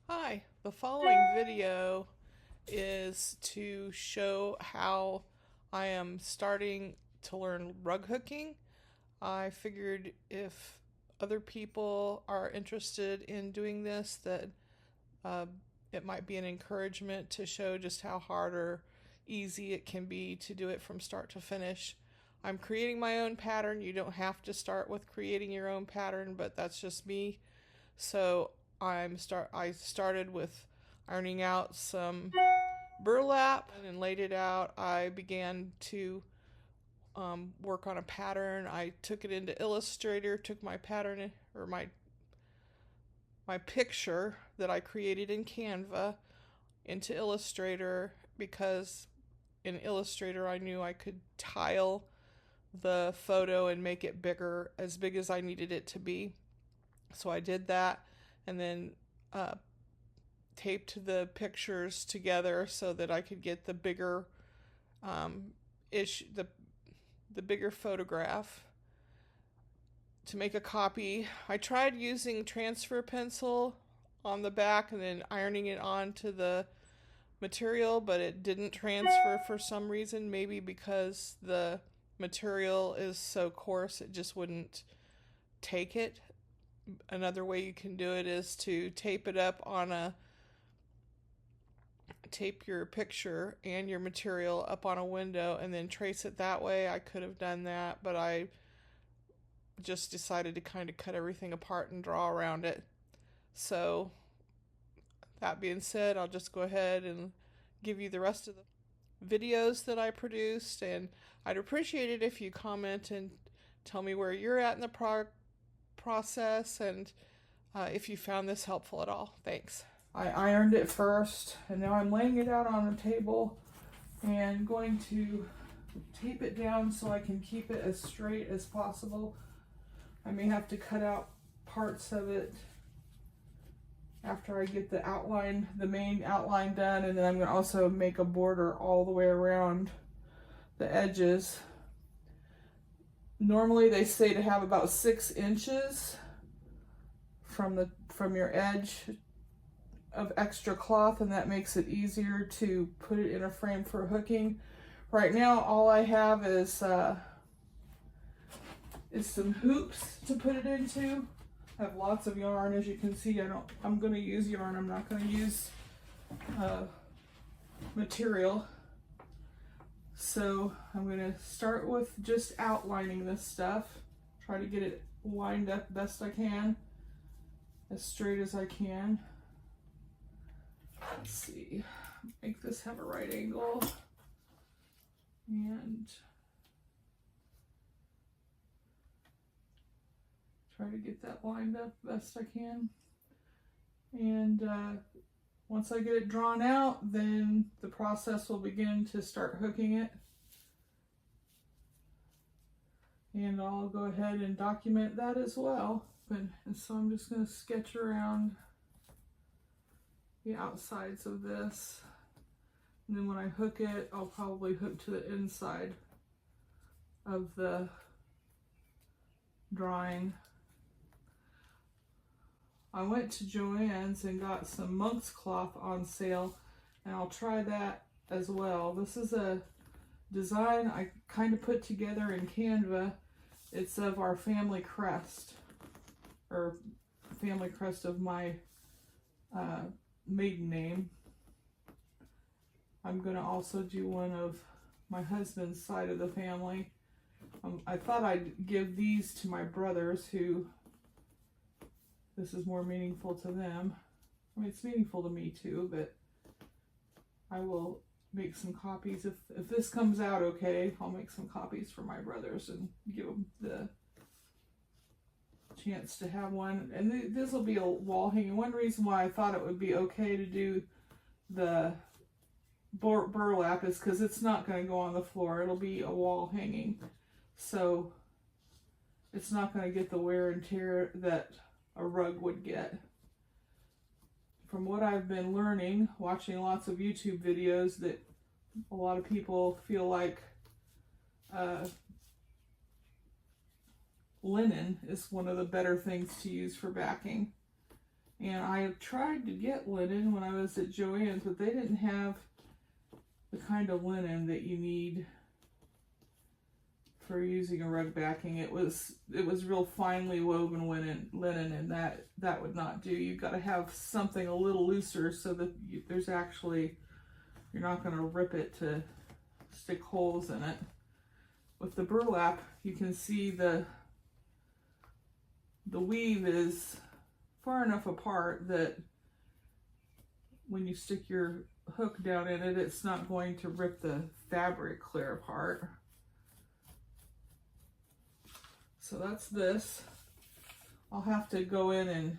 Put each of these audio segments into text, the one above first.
Hi, the following video is to show how I am starting to learn rug hooking. I figured if other people are interested in doing this, that uh, it might be an encouragement to show just how hard or easy it can be to do it from start to finish. I'm creating my own pattern. You don't have to start with creating your own pattern, but that's just me. So I started with ironing out some burlap and laid it out. I began to work on a pattern. I took it into Illustrator, took my pattern or my picture that I created in Canva into Illustrator, because in Illustrator I knew I could tile the photo and make it bigger, as big as I needed it to be. So I did that, and then uh, taped the pictures together so that I could get the bigger um, the bigger photograph to make a copy. I tried using transfer pencil on the back and then ironing it onto the material, but it didn't transfer for some reason. Maybe because the material is so coarse, it just wouldn't take it. Another way you can do it is to tape your picture and your material up on a window and then trace it that way. I could have done that, but I just decided to kind of cut everything apart and draw around it. So, that being said, I'll just go ahead and give you the rest of the videos that I produced, and I'd appreciate it if you comment and tell me where you're at in the process, and if you found this helpful at all. Thanks. I ironed it first, and now I'm laying it out on a table and going to tape it down so I can keep it as straight as possible. I may have to cut out parts of it after I get the main outline done, and then I'm going to also make a border all the way around the edges. Normally they say to have about 6 inches from your edge of extra cloth, and that makes it easier to put it in a frame for hooking. Right now all I have is some hoops to put it into. I have lots of yarn, as you can see. I'm going to use yarn. I'm not going to use material. So I'm going to start with just outlining this stuff. Try to get it lined up best I can, as straight as I can. Let's see, make this have a right angle, and try to get that lined up best I can. And once I get it drawn out, then the process will begin to start hooking it. And I'll go ahead and document that as well. And so I'm just going to sketch around the outsides of this. And then when I hook it, I'll probably hook to the inside of the drawing. I went to Joann's and got some monk's cloth on sale, and I'll try that as well. This is a design I kind of put together in Canva. It's of our family crest, or family crest of my maiden name. I'm going to also do one of my husband's side of the family. I thought I'd give these to my brothers, who this is more meaningful to them. I mean, it's meaningful to me too, but I will make some copies. If this comes out okay, I'll make some copies for my brothers and give them the chance to have one. And this will be a wall hanging. One reason why I thought it would be okay to do the burlap is because it's not going to go on the floor. It'll be a wall hanging, so it's not going to get the wear and tear that a rug would get. From what I've been learning, watching lots of YouTube videos, that a lot of people feel like linen is one of the better things to use for backing. And I tried to get linen when I was at Joann's, but they didn't have the kind of linen that you need for using a rug backing. It was real finely woven linen, and that would not do. You've got to have something a little looser so that there's actually, you're not going to rip it to stick holes in it. With the burlap, you can see the weave is far enough apart that when you stick your hook down in it, it's not going to rip the fabric clear apart. So that's this. I'll have to go in and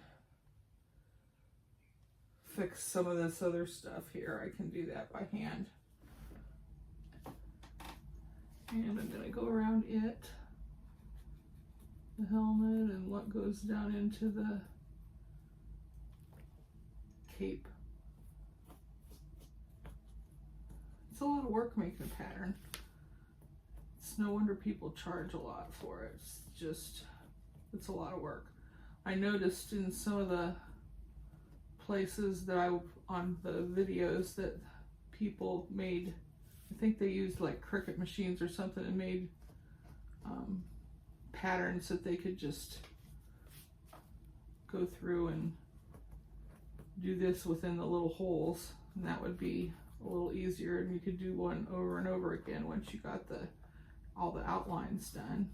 fix some of this other stuff here. I can do that by hand. And I'm gonna go around it, the helmet, and what goes down into the cape. It's a lot of work making a pattern. It's no wonder people charge a lot for it. It's just, it's a lot of work. I noticed in some of the places that on the videos that people made, I think they used like Cricut machines or something and made patterns that they could just go through and do this within the little holes, and that would be a little easier, and you could do one over and over again once you got all the outlines done.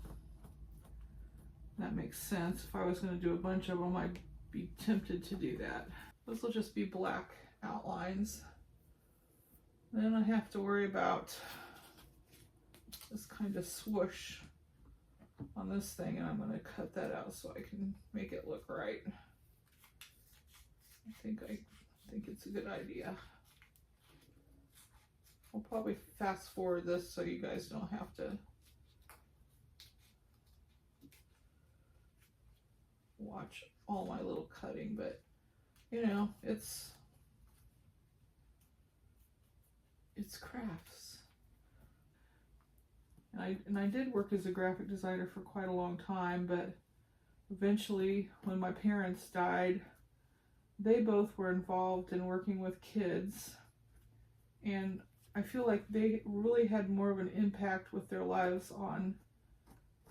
That makes sense. If I was going to do a bunch of them, I'd be tempted to do that. Those will just be black outlines. Then I have to worry about this kind of swoosh on this thing, and I'm going to cut that out so I can make it look right. I think it's a good idea. I'll probably fast forward this so you guys don't have to watch all my little cutting, but you know, it's crafts. And I did work as a graphic designer for quite a long time, but eventually when my parents died, they both were involved in working with kids, and I feel like they really had more of an impact with their lives on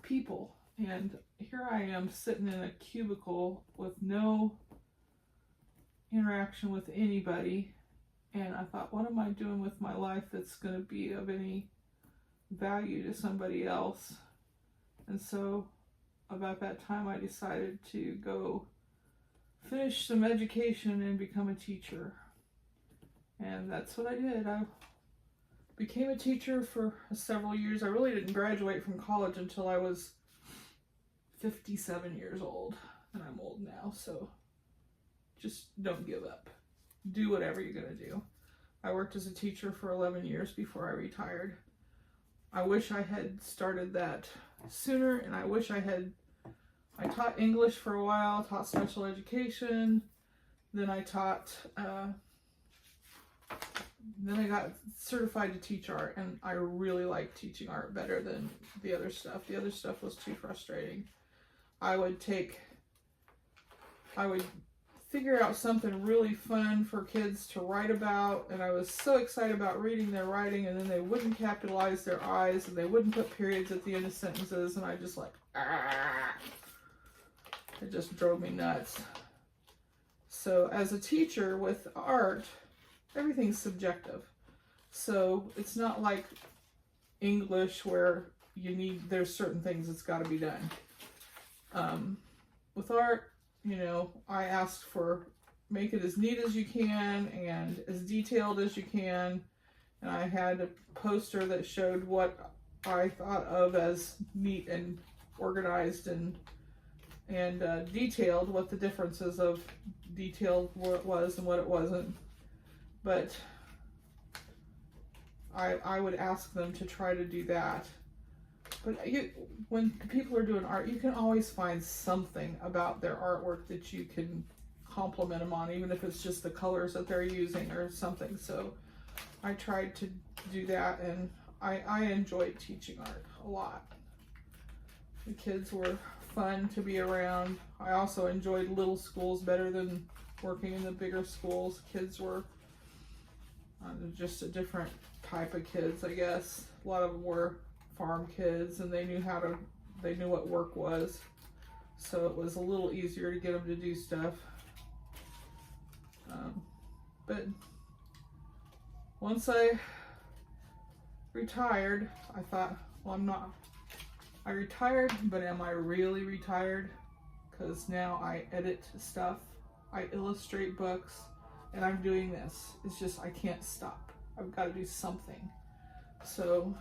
people. And here I am sitting in a cubicle with no interaction with anybody, and I thought, what am I doing with my life that's going to be of any value to somebody else? And so about that time I decided to go finish some education and become a teacher. And that's what I did. I became a teacher for several years. I really didn't graduate from college until I was 57 years old, and I'm old now, so just don't give up. Do whatever you're gonna do. I worked as a teacher for 11 years before I retired. I wish I had started that sooner, and I wish I taught English for a while, taught special education, then I taught, then I got certified to teach art, and I really liked teaching art better than the other stuff. The other stuff was too frustrating. I would figure out something really fun for kids to write about, and I was so excited about reading their writing, and then they wouldn't capitalize their I's, and they wouldn't put periods at the end of sentences, and I just like, it just drove me nuts. So as a teacher with art, everything's subjective. So it's not like English where there's certain things that's got to be done. With art, you know, I asked for make it as neat as you can and as detailed as you can. And I had a poster that showed what I thought of as neat and organized and detailed, what the differences of detailed what was and what it wasn't. But I would ask them to try to do that. But when people are doing art, you can always find something about their artwork that you can compliment them on, even if it's just the colors that they're using or something. So I tried to do that, and I enjoyed teaching art a lot. The kids were fun to be around. I also enjoyed little schools better than working in the bigger schools. Kids were just a different type of kids, I guess. A lot of them were farm kids, and they knew what work was. So it was a little easier to get them to do stuff. But once I retired, I thought, well, I retired, but am I really retired? Because now I edit stuff, I illustrate books, and I'm doing this. It's just, I can't stop. I've got to do something. So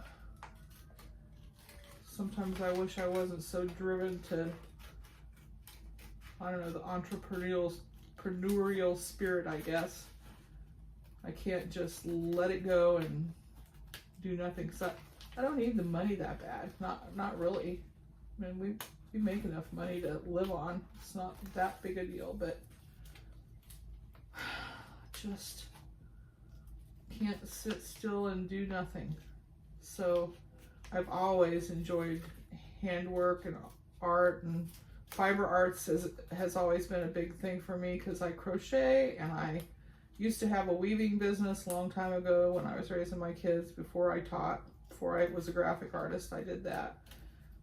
sometimes I wish I wasn't so driven to, I don't know, the entrepreneurial spirit, I guess. I can't just let it go and do nothing. Cause I don't need the money that bad. Not really. I mean, we make enough money to live on. It's not that big a deal, but just can't sit still and do nothing. So I've always enjoyed handwork and art, and fiber arts has always been a big thing for me because I crochet, and I used to have a weaving business a long time ago when I was raising my kids. Before I was a graphic artist, I did that,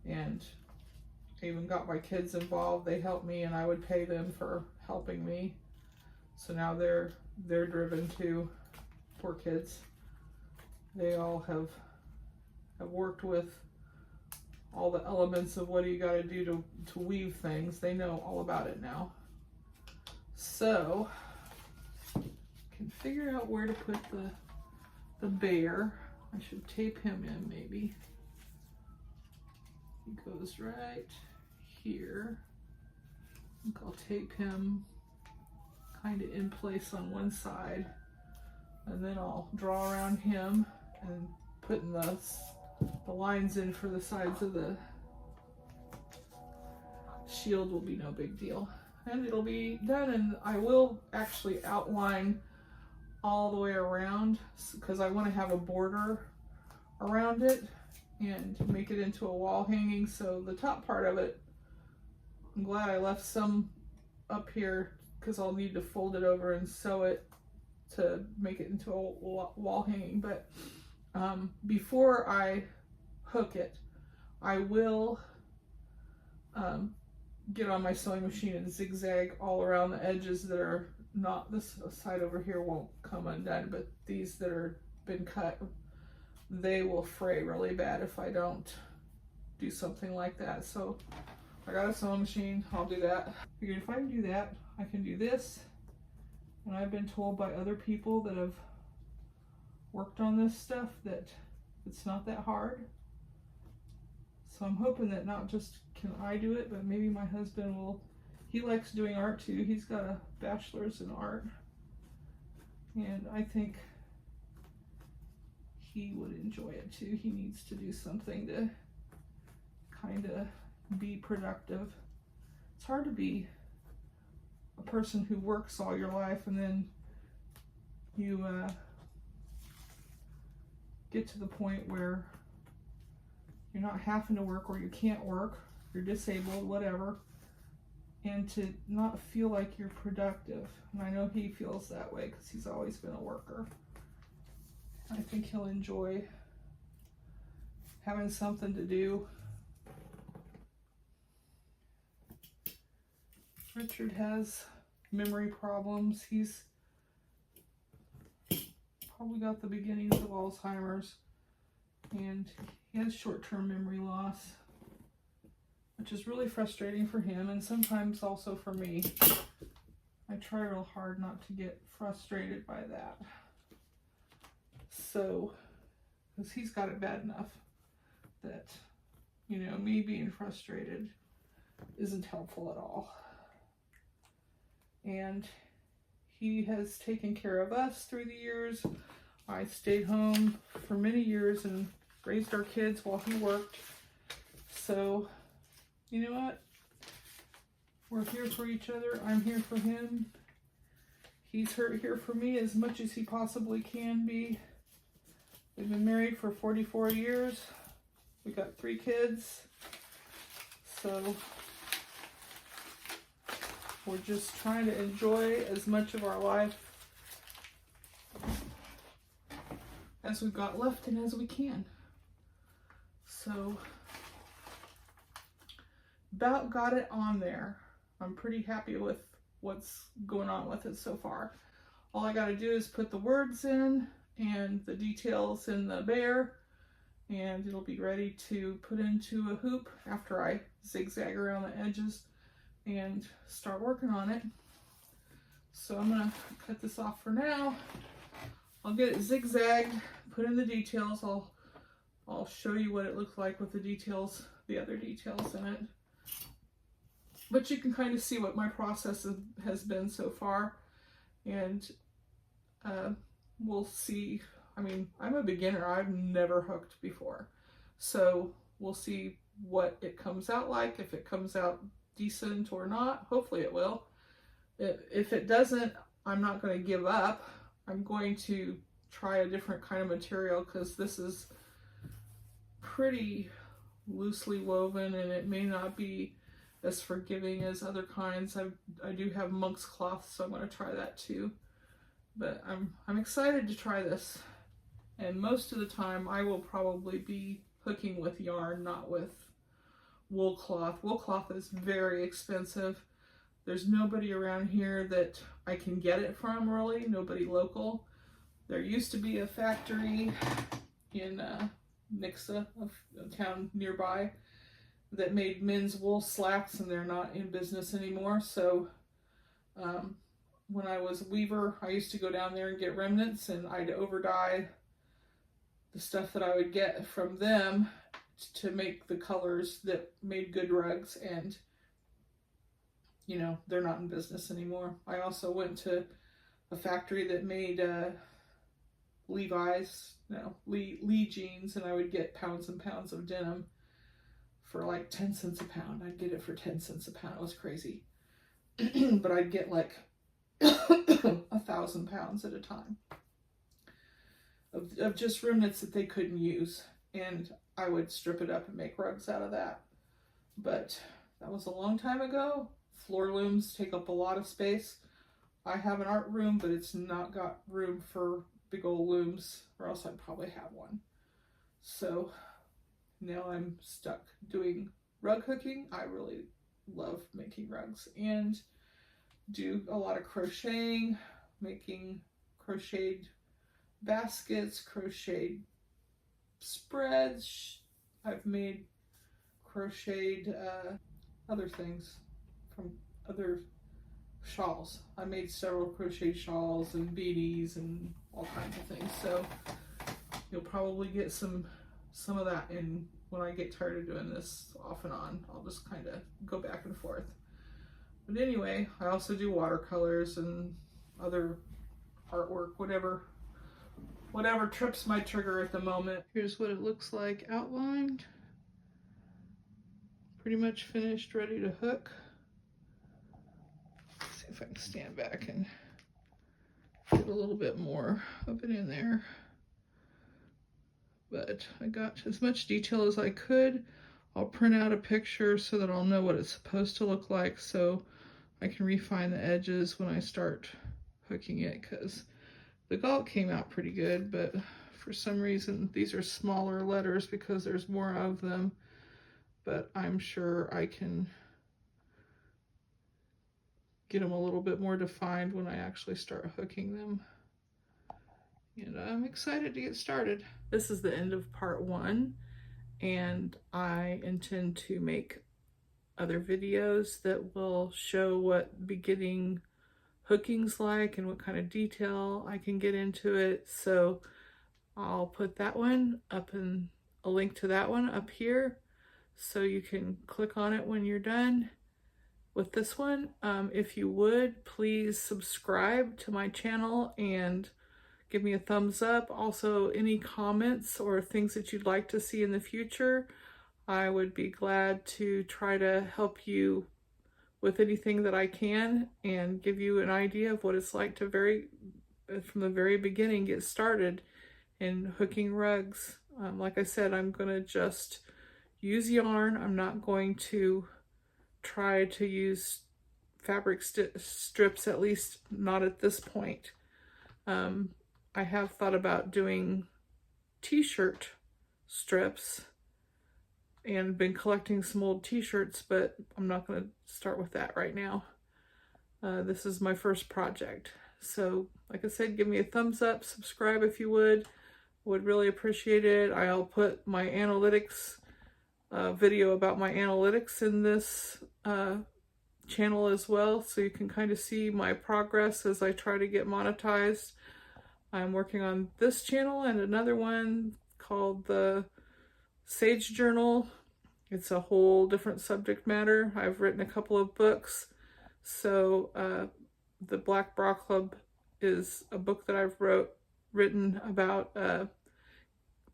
and I even got my kids involved. They helped me, and I would pay them for helping me. So now they're driven too. Poor kids. They all have worked with all the elements of what do you got to do to weave things. They know all about it now. So can figure out where to put the bear. I should tape him in maybe. He goes right here. I think I'll tape him kind of in place on one side, and then I'll draw around him and putting the lines in for the sides of the shield will be no big deal. And it'll be done, and I will actually outline all the way around because I want to have a border around it and make it into a wall hanging. So the top part of it, I'm glad I left some up here because I'll need to fold it over and sew it to make it into a wall hanging. But before I hook it, I will get on my sewing machine and zigzag all around the edges that are not, this side over here won't come undone, but these that are been cut, they will fray really bad if I don't do something like that. So I got a sewing machine, I'll do that. Figured if I can do that, I can do this. And I've been told by other people that have worked on this stuff that it's not that hard. So I'm hoping that not just can I do it, but maybe my husband will. He likes doing art too. He's got a bachelor's in art. And I think he would enjoy it too. He needs to do something to kind of be productive. It's hard to be a person who works all your life and then you get to the point where you're not having to work, or you can't work, you're disabled, whatever, and to not feel like you're productive. And I know he feels that way because he's always been a worker. I think he'll enjoy having something to do. Richard has memory problems. He's probably got the beginnings of Alzheimer's, and he has short-term memory loss, which is really frustrating for him and sometimes also for me. I try real hard not to get frustrated by that. So, because he's got it bad enough that, you know, me being frustrated isn't helpful at all. And he has taken care of us through the years. I stayed home for many years and raised our kids while he worked. So, you know what? We're here for each other. I'm here for him. He's here for me as much as he possibly can be. We've been married for 44 years. We got 3 kids. So We're just trying to enjoy as much of our life as we've got left and as we can. So, about got it on there. I'm pretty happy with what's going on with it so far. All I gotta do is put the words in and the details in the bear, and it'll be ready to put into a hoop after I zigzag around the edges and start working on it. So I'm gonna cut this off for now. I'll get it zigzagged, put in the details. I'll show you what it looks like with the details, the other details in it. But you can kind of see what my process has been so far, and we'll see. I mean, I'm a beginner. I've never hooked before, so we'll see what it comes out like, if it comes out decent or not. Hopefully it will. If it doesn't, I'm not going to give up. I'm going to try a different kind of material, because this is pretty loosely woven and it may not be as forgiving as other kinds. I do have monk's cloth, so I'm going to try that too. But I'm excited to try this. And most of the time I will probably be hooking with yarn, not with wool cloth. Wool cloth is very expensive. There's nobody around here that I can get it from, really. Nobody local. There used to be a factory in Nixa, a town nearby, that made men's wool slacks, and they're not in business anymore. So when I was a weaver, I used to go down there and get remnants, and I'd over dye the stuff that I would get from them to make the colors that made good rugs, and you know, they're not in business anymore. I also went to a factory that made Lee jeans, and I would get pounds and pounds of denim for like 10 cents a pound. I'd get it for 10 cents a pound. It was crazy. But I'd get like 1,000 pounds at a time of just remnants that they couldn't use, and I would strip it up and make rugs out of that. But that was a long time ago. Floor looms take up a lot of space. I have an art room, but it's not got room for big old looms, or else I'd probably have one. So now I'm stuck doing rug hooking. I really love making rugs and do a lot of crocheting, making crocheted baskets, crocheted spreads. I've made crocheted other things from other shawls. I made several crocheted shawls and beanies and all kinds of things. So you'll probably get some of that in when I get tired of doing this off and on. I'll just kind of go back and forth. But anyway, I also do watercolors and other artwork, whatever trips my trigger at the moment. Here's what it looks like outlined. Pretty much finished, ready to hook. Let's see if I can stand back and get a little bit more of it in there. But I got as much detail as I could. I'll print out a picture so that I'll know what it's supposed to look like, so I can refine the edges when I start hooking it, because the galt came out pretty good, but for some reason these are smaller letters because there's more of them, but I'm sure I can get them a little bit more defined when I actually start hooking them. And I'm excited to get started. This is the end of part 1, and I intend to make other videos that will show what beginning hooking's like and what kind of detail I can get into it. So I'll put that one up, and a link to that one up here, so you can click on it when you're done with this one. If you would, please subscribe to my channel and give me a thumbs up. Also, any comments or things that you'd like to see in the future, I would be glad to try to help you with anything that I can and give you an idea of what it's like to from the very beginning get started in hooking rugs. Like I said, I'm gonna just use yarn. I'm not going to try to use fabric strips, at least not at this point. I have thought about doing t-shirt strips and been collecting some old t-shirts, but I'm not going to start with that right now. This is my first project. So like I said, give me a thumbs up, subscribe if you would really appreciate it. I'll put my analytics video about my analytics in this channel as well, so you can kind of see my progress as I try to get monetized. I'm working on this channel and another one called the Sage Journal. It's a whole different subject matter. I've written a couple of books. So the Black Bra Club is a book that I've written about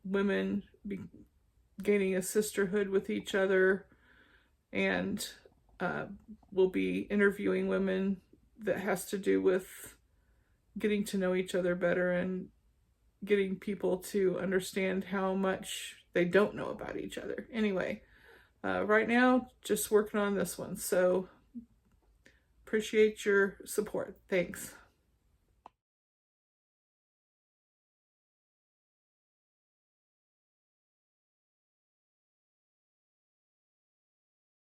women gaining a sisterhood with each other, and we'll be interviewing women that has to do with getting to know each other better and getting people to understand how much they don't know about each other. Anyway, right now, just working on this one. So appreciate your support. Thanks.